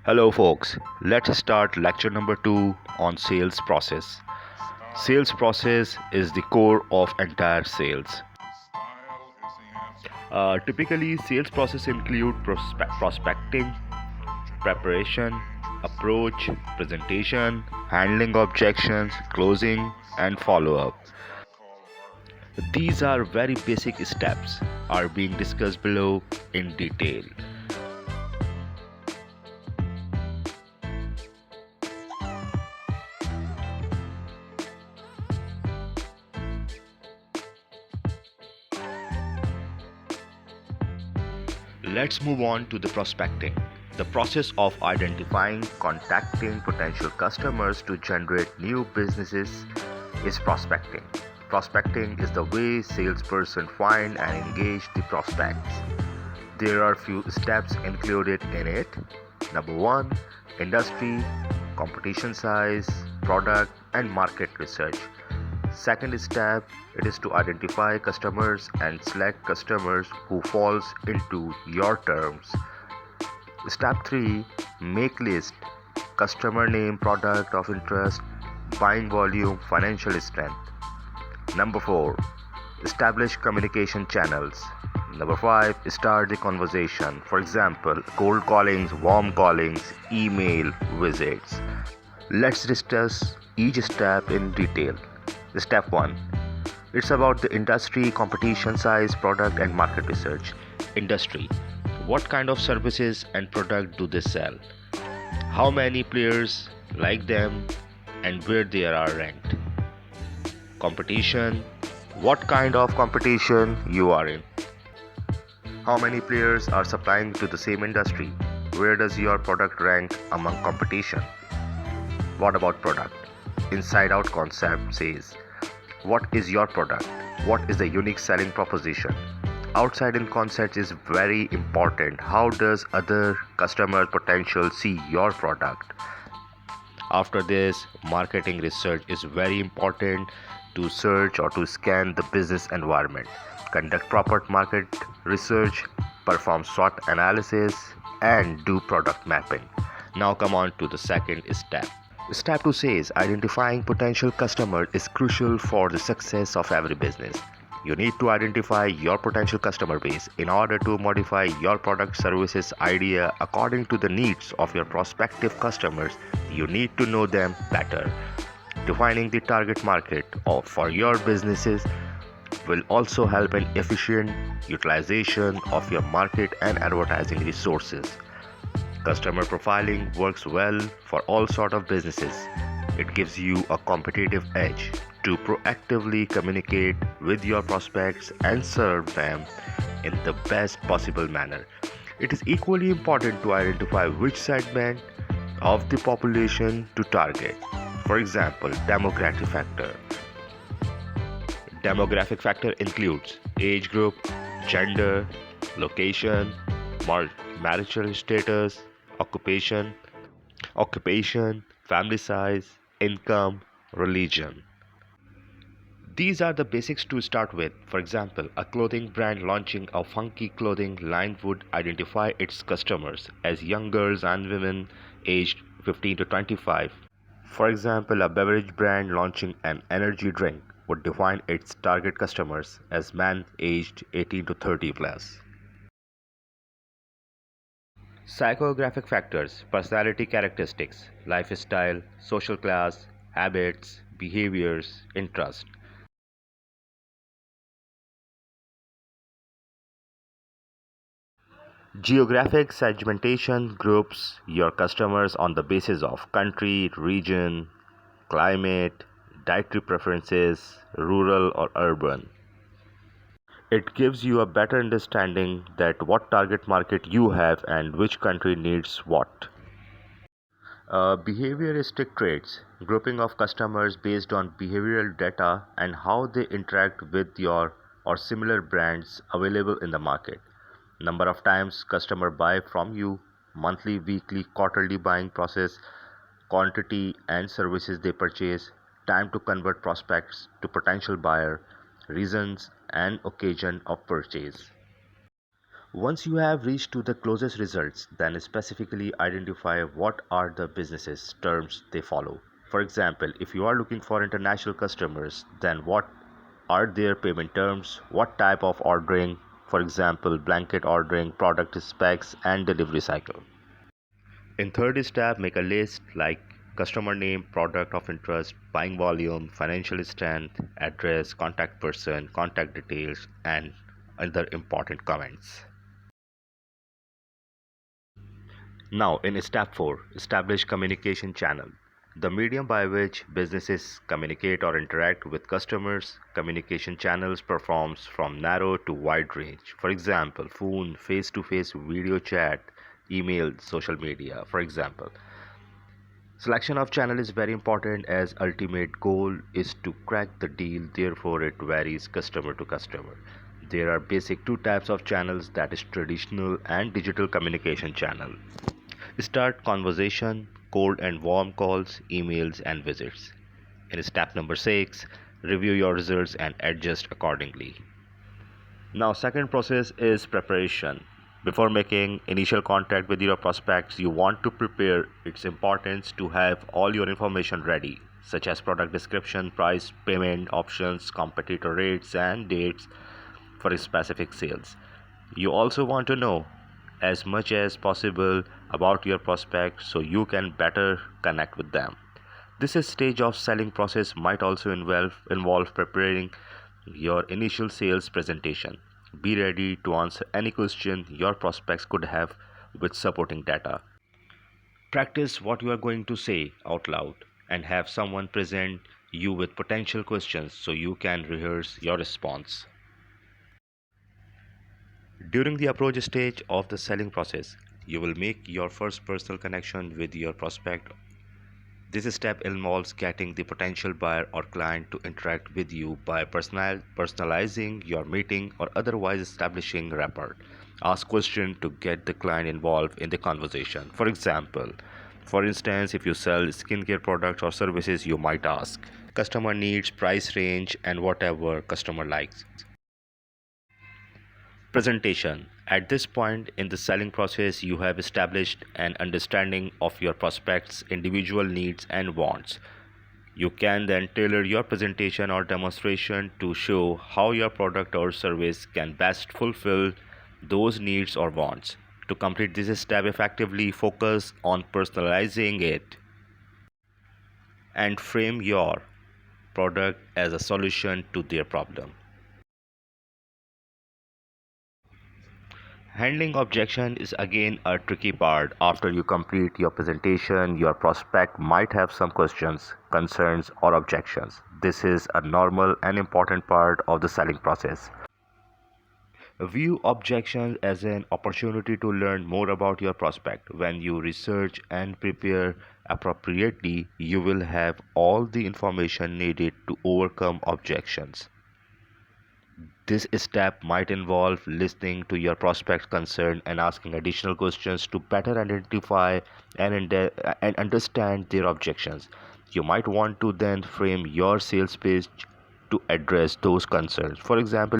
Hello, folks. Let's start lecture number 2 on sales process. Sales process is the core of entire sales. Typically, sales process include prospecting, preparation, approach, presentation, handling objections, closing, and follow-up. These are very basic steps are being discussed below in detail. Let's move on to the prospecting. The process of identifying, contacting potential customers to generate new businesses is prospecting. Prospecting is the way salesperson find and engage the prospects. There are few steps included in it. Number 1, industry, competition size, product and market research. Second step, it is to identify customers and select customers who falls into your terms. Step 3, make list, customer name, product of interest, buying volume, financial strength. Number 4, establish communication channels. Number 5, start the conversation. For example, cold callings, warm callings, email, visits. Let's discuss each step in detail. Step 1, it's about the industry, competition size, product, and market research. Industry. What kind of services and product do they sell? How many players like them and where they are ranked? Competition. What kind of competition you are in? How many players are supplying to the same industry? Where does your product rank among competition? What about product? Inside out concept says, what is your product? What is the unique selling proposition? Outside in concept is very important. How does other customer potential see your product? After this, marketing research is very important to search or to scan the business environment. Conduct proper market research, perform SWOT analysis, and do product mapping. Now come on to the second step. Step 2 says identifying potential customer is crucial for the success of every business. You need to identify your potential customer base in order to modify your product services idea according to the needs of your prospective customers. You need to know them better. Defining the target market for your businesses will also help in efficient utilization of your market and advertising resources. Customer profiling works well for all sort of businesses. It gives you a competitive edge to proactively communicate with your prospects and serve them in the best possible manner. It is equally important to identify which segment of the population to target. For example, demographic factor. Demographic factor includes age group, gender, location, marital status, occupation, family size, income, religion. These are the basics to start with. For example, a clothing brand launching a funky clothing line would identify its customers as young girls and women aged 15 to 25. For example, a beverage brand launching an energy drink would define its target customers as men aged 18 to 30 plus. Psychographic factors, personality characteristics, lifestyle, social class, habits, behaviors, interest. Geographic segmentation groups your customers on the basis of country, region, climate, dietary preferences, rural or urban. It gives you a better understanding that what target market you have and which country needs what. Behavioristic traits, grouping of customers based on behavioral data and how they interact with your or similar brands available in the market. Number of times customer buy from you, monthly, weekly, quarterly buying process, quantity and services they purchase, time to convert prospects to potential buyer, reasons and occasion of purchase. Once you have reached to the closest results, then specifically identify what are the businesses terms they follow. For example, if you are looking for international customers, then what are their payment terms, what type of ordering, for example, blanket ordering, product specs, and delivery cycle. In third step, make a list like customer name, product of interest, buying volume, financial strength, address, contact person, contact details, and other important comments. Now, in step 4, establish communication channel. The medium by which businesses communicate or interact with customers, communication channels performs from narrow to wide range. For example, phone, face-to-face video chat, email, social media, for example. Selection of channel is very important as ultimate goal is to crack the deal, therefore it varies customer to customer. There are basic two types of channels, that is traditional and digital communication channel. Start conversation, cold and warm calls, emails, and visits. In step number 6, review your results and adjust accordingly. Now, second process is preparation. Before making initial contact with your prospects, you want to prepare. It's important to have all your information ready, such as product description, price, payment options, competitor rates, and dates for specific sales. You also want to know as much as possible about your prospect so you can better connect with them. This stage of selling process might also involve preparing your initial sales presentation. Be ready to answer any question your prospects could have with supporting data. Practice what you are going to say out loud and have someone present you with potential questions so you can rehearse your response. During the approach stage of the selling process, you will make your first personal connection with your prospect. This step involves getting the potential buyer or client to interact with you by personalizing your meeting or otherwise establishing rapport. Ask questions to get the client involved in the conversation. For instance, if you sell skincare products or services, you might ask customer needs, price range, and whatever customer likes. Presentation. At this point in the selling process, you have established an understanding of your prospect's individual needs and wants. You can then tailor your presentation or demonstration to show how your product or service can best fulfill those needs or wants. To complete this step effectively, focus on personalizing it and frame your product as a solution to their problem. Handling objection is again a tricky part. After you complete your presentation, your prospect might have some questions, concerns, or objections. This is a normal and important part of the selling process. View objections as an opportunity to learn more about your prospect. When you research and prepare appropriately, you will have all the information needed to overcome objections. This step might involve listening to your prospect's concern and asking additional questions to better identify and understand their objections. You might want to then frame your sales pitch to address those concerns. For example,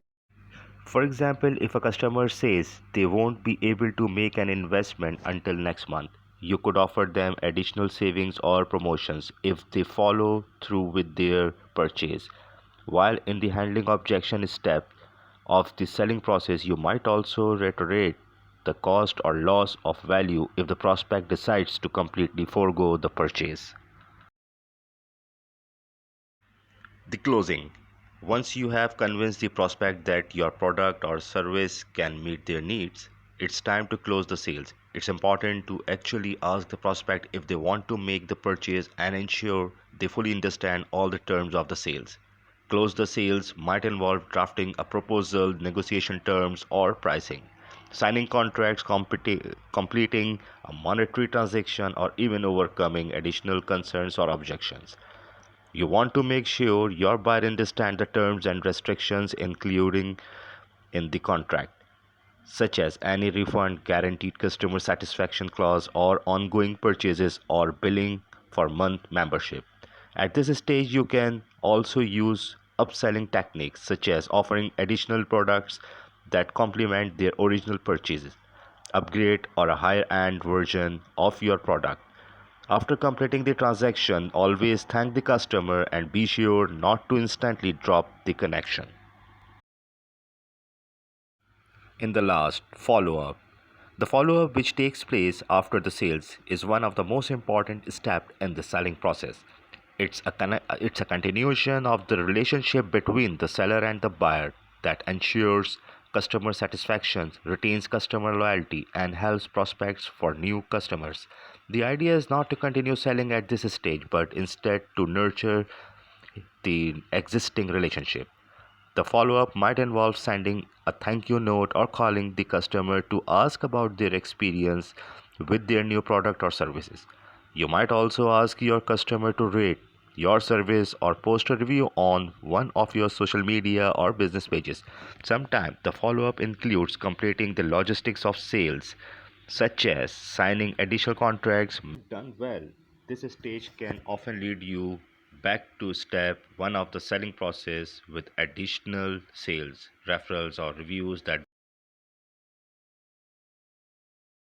if a customer says they won't be able to make an investment until next month, you could offer them additional savings or promotions if they follow through with their purchase. While in the handling objection step of the selling process, you might also reiterate the cost or loss of value if the prospect decides to completely forego the purchase. The closing. Once you have convinced the prospect that your product or service can meet their needs, it's time to close the sales. It's important to actually ask the prospect if they want to make the purchase and ensure they fully understand all the terms of the sales. Close the sales might involve drafting a proposal, negotiation terms, or pricing, signing contracts, completing a monetary transaction, or even overcoming additional concerns or objections. You want to make sure your buyer understands the terms and restrictions including in the contract, such as any refund, guaranteed customer satisfaction clause, or ongoing purchases or billing for month membership. At this stage, you can also use upselling techniques such as offering additional products that complement their original purchases, upgrade or a higher end version of your product. After completing the transaction, always thank the customer and be sure not to instantly drop the connection. In the last, follow up. The follow up, which takes place after the sales, is one of the most important steps in the selling process. It's a continuation of the relationship between the seller and the buyer that ensures customer satisfaction, retains customer loyalty, and helps prospects for new customers. The idea is not to continue selling at this stage, but instead to nurture the existing relationship. The follow up might involve sending a thank you note or calling the customer to ask about their experience with their new product or services. You might also ask your customer to rate your service or post a review on one of your social media or business pages. Sometimes the follow up includes completing the logistics of sales, such as signing additional contracts. Done well, this stage can often lead you back to step one of the selling process with additional sales, referrals, or reviews that